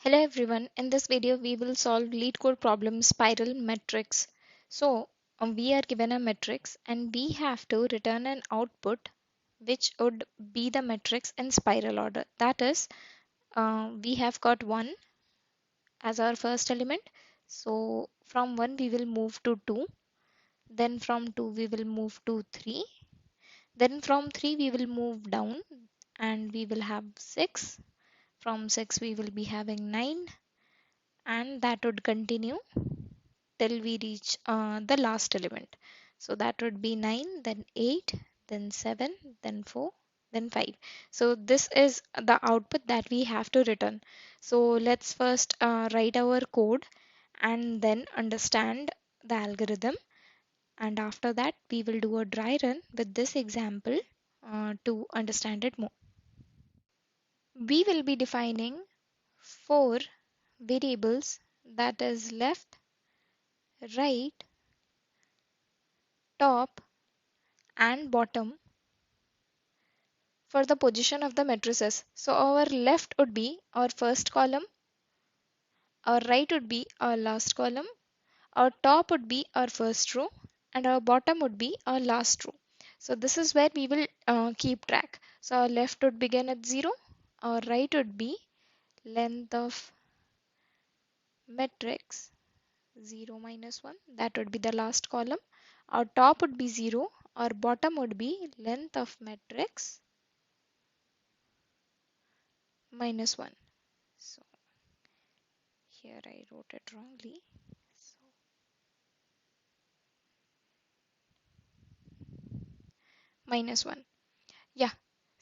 Hello everyone, in this video we will solve Leetcode problem spiral matrix. So we are given a matrix and we have to return an output which would be the matrix in spiral order. That is, we have got 1 as our first element. So from 1 we will move to 2, then from 2 we will move to 3, then from 3 we will move down and we will have 6. From 6 we will be having 9, and that would continue till we reach the last element. So that would be 9, then 8, then 7, then 4, then 5. So this is the output that we have to return. So let's first write our code and then understand the algorithm. And after that, we will do a dry run with this example to understand it more. We will be defining 4 variables, that is left, right, top, and bottom for the position of the matrices. So our left would be our first column, our right would be our last column, our top would be our first row, and our bottom would be our last row. So this is where we will keep track. So our left would begin at 0, our right would be length of matrix 0 minus 1, that would be the last column. Our top would be 0, our bottom would be length of matrix minus 1. So here I wrote it wrongly. So minus 1. Yeah.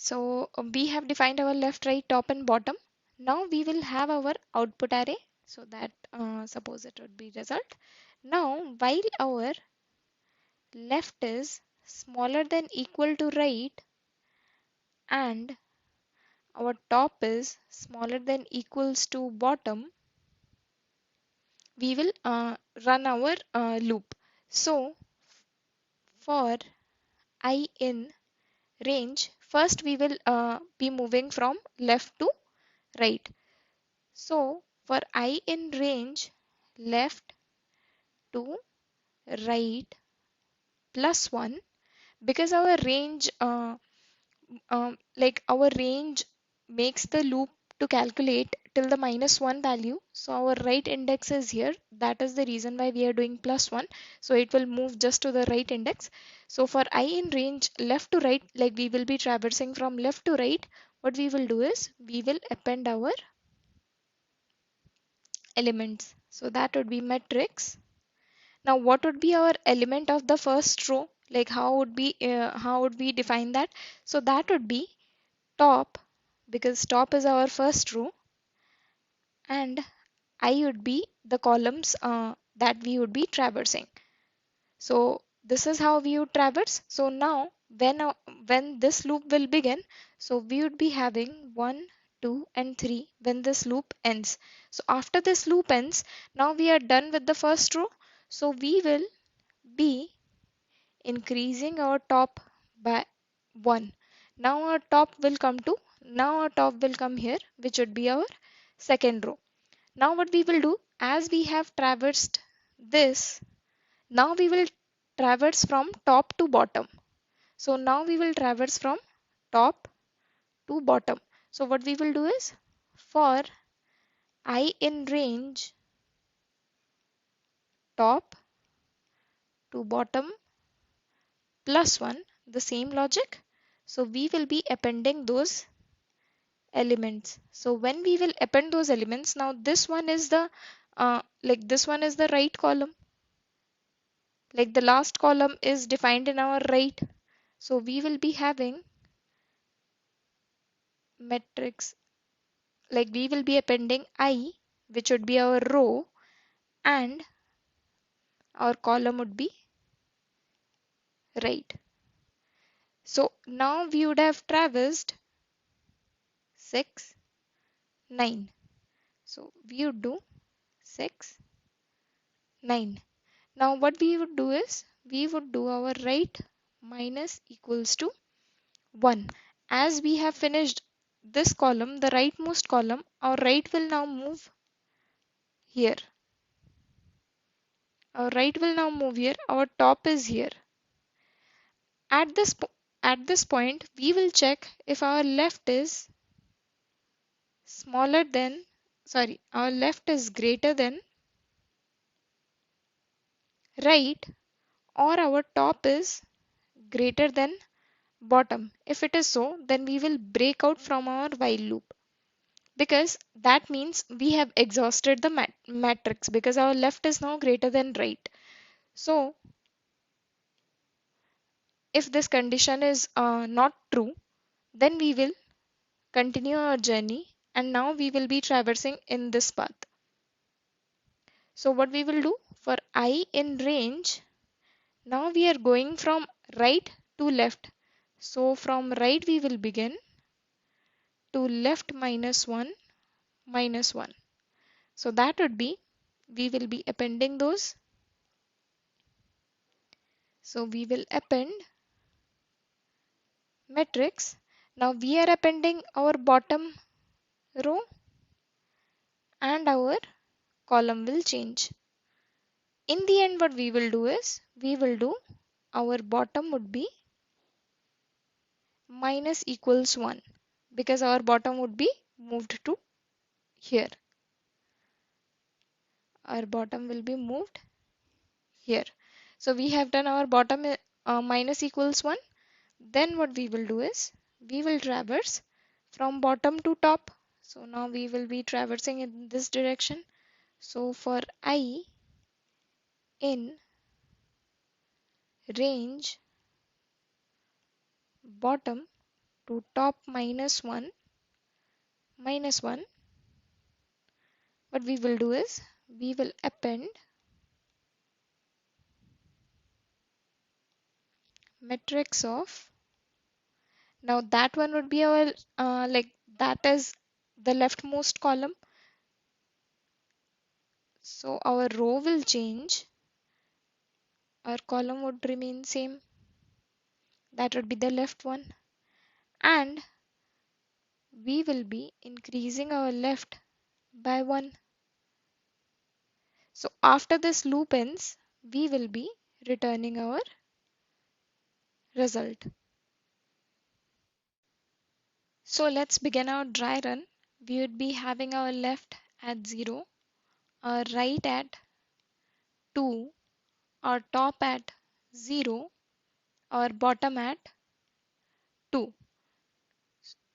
So we have defined our left, right, top and bottom. Now we will have our output array. So that suppose it would be result. Now while our left is smaller than equal to right and our top is smaller than equals to bottom, we will run our loop. So for I in range, first we will be moving from left to right. So for I in range left to right plus 1, because our range like our range makes the loop to calculate till the minus 1 value. So our right index is here. That is the reason why we are doing plus 1. So it will move just to the right index. So for I in range left to right, like we will be traversing from left to right, what we will do is we will append our elements. So that would be matrix. Now what would be our element of the first row? Like how would we define that? So that would be top, because top is our first row, and I would be the columns that we would be traversing. So this is how we would traverse. So now when this loop will begin, so we would be having 1, 2 and 3 when this loop ends. So after this loop ends, now we are done with the first row. So we will be increasing our top by 1. Now our top will come here, which would be our second row. Now what we will do, as we have traversed this, now we will traverse from top to bottom. So now we will traverse from top to bottom. So what we will do is, for I in range top to bottom plus 1, the same logic. So we will be appending those elements. So when we will append those elements, now this one is the this one is the right column. Like the last column is defined in our right. So we will be having matrix, like we will be appending I, which would be our row, and our column would be right. So now we would have traversed 6, 9. So we would do 6, 9. Now what we would do is, we would do our right minus equals to 1. As we have finished this column, the rightmost column, our right will now move here. Our right will now move here. Our top is here. At this point, we will check if our left is smaller than, sorry, our left is greater than right, or our top is greater than bottom. If it is so, then we will break out from our while loop, because that means we have exhausted the matrix, because our left is now greater than right. So if this condition is not true, then we will continue our journey, and now we will be traversing in this path. So what we will do for I in range, now we are going from right to left. So from right we will begin to left minus 1 minus 1. So that would be, we will be appending those. So we will append matrix. Now we are appending our bottom row and our column will change. In the end, what we will do is, we will do, our bottom would be minus equals 1, because our bottom would be moved to here. Our bottom will be moved here. So we have done our bottom minus equals 1. Then what we will do is, we will traverse from bottom to top. So now we will be traversing in this direction. So for I in range bottom to top minus 1 minus 1, what we will do is, we will append matrix of, now that one would be our like that is the leftmost column, so our row will change, our column would remain same, that would be the left one, and we will be increasing our left by 1. So after this loop ends, we will be returning our result. So let's begin our dry run. We would be having our left at 0, our right at 2, our top at 0, our bottom at 2,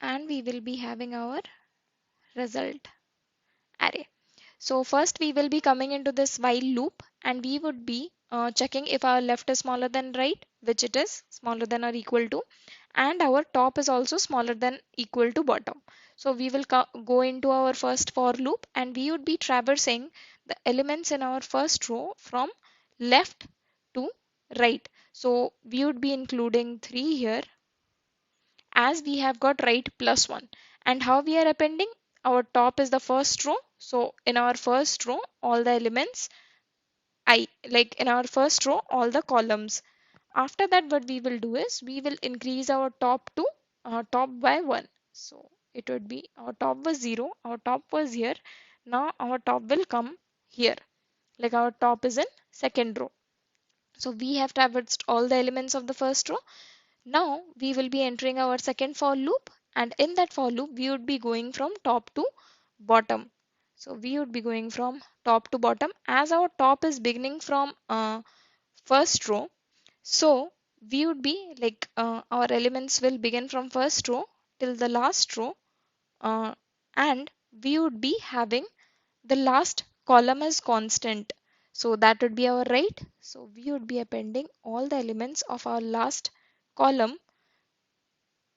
and we will be having our result array. So first we will be coming into this while loop, and we would be checking if our left is smaller than right, which it is, smaller than or equal to, and our top is also smaller than equal to bottom. So we will go into our first for loop, and we would be traversing the elements in our first row from left to right. So we would be including 3 here, as we have got right plus 1. And how we are appending? Our top is the first row. So in our first row, all the elements, like in our first row, all the columns. After that, what we will do is, we will increase our top to top by 1. So it would be, our top was 0, our top was here. Now our top will come here. Like our top is in second row. So we have traversed all the elements of the first row. Now we will be entering our second for loop, and in that for loop we would be going from top to bottom. So we would be going from top to bottom, as our top is beginning from first row. So we would be like our elements will begin from first row till the last row, and we would be having the last column as constant. So that would be our right. So we would be appending all the elements of our last column,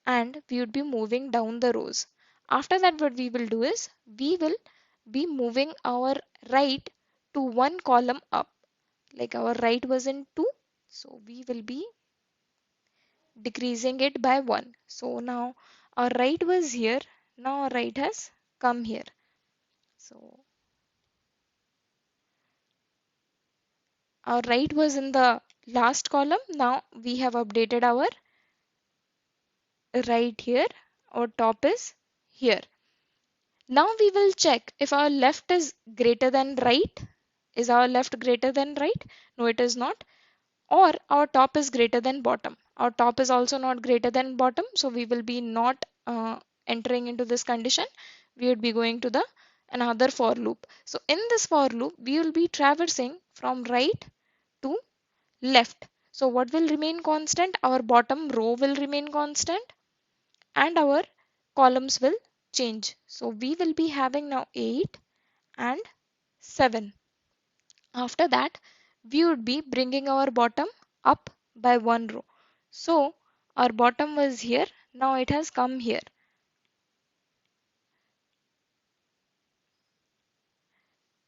and we would be moving down the rows. After that, what we will do is, we will be moving our right to 1 column up. Like our right was in 2, so we will be decreasing it by 1. So now our right was here, now our right has come here. So our right was in the last column, now we have updated our right here, our top is here. Now we will check if our left is greater than right. Is our left greater than right? No, it is not. Or our top is greater than bottom. Our top is also not greater than bottom, so we will be not entering into this condition. We would be going to the another for loop. So in this for loop, we will be traversing from right to left. So what will remain constant? Our bottom row will remain constant and our columns will change. So we will be having now 8 and 7. After that, we would be bringing our bottom up by one row. So our bottom was here, now it has come here.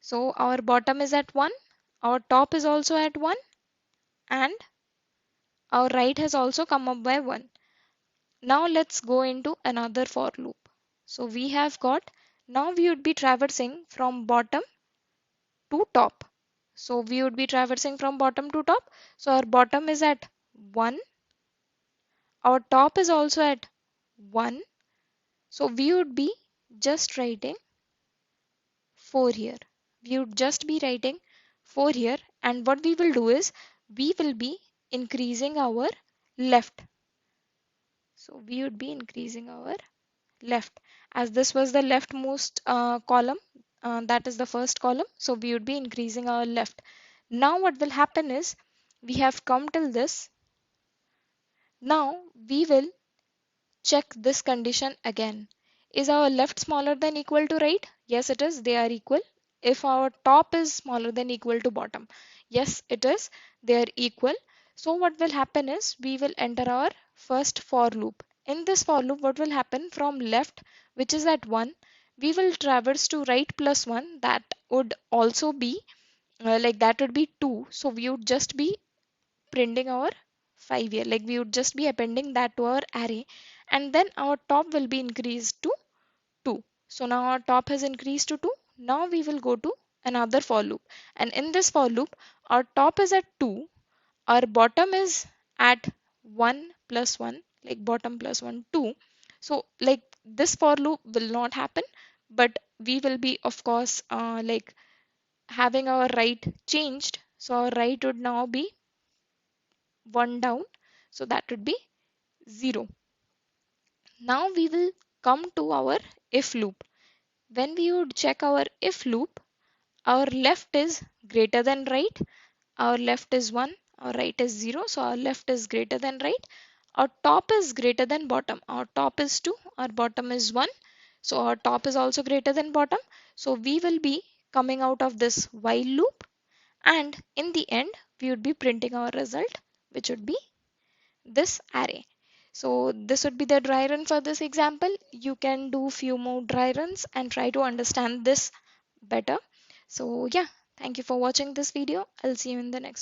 So our bottom is at 1, our top is also at 1, and our right has also come up by 1. Now let's go into another for loop. So we have got, now we would be traversing from bottom to top. So we would be traversing from bottom to top. So our bottom is at 1, our top is also at 1. So we would be just writing 4 here. We would just be writing 4 here, and what we will do is we will be increasing our left. So we would be increasing our left, as this was the leftmost column, that is the first column, so we would be increasing our left. Now what will happen is we have come till this. Now we will check this condition again. Is our left smaller than equal to right? Yes, it is. They are equal. If our top is smaller than equal to bottom? Yes, it is. They are equal. So what will happen is we will enter our first for loop. In this for loop, what will happen from left, which is at 1, we will traverse to right plus 1. That would also be that would be 2. So we would just be printing our 5 here, like we would just be appending that to our array, and then our top will be increased to 2. So now our top has increased to 2. Now we will go to another for loop, and in this for loop our top is at 2, our bottom is at 1 plus 1, like bottom plus 1 2. So like this for loop will not happen, but we will be of course having our right changed. So our right would now be 1 down, so that would be 0. Now we will come to our if loop. When we would check our if loop, our left is greater than right, our left is 1, our right is 0, so our left is greater than right. Our top is greater than bottom, our top is 2, our bottom is 1, so our top is also greater than bottom. So we will be coming out of this while loop, and in the end we would be printing our result, which would be this array. So this would be the dry run for this example. You can do few more dry runs and try to understand this better. So yeah, thank you for watching this video. I'll see you in the next.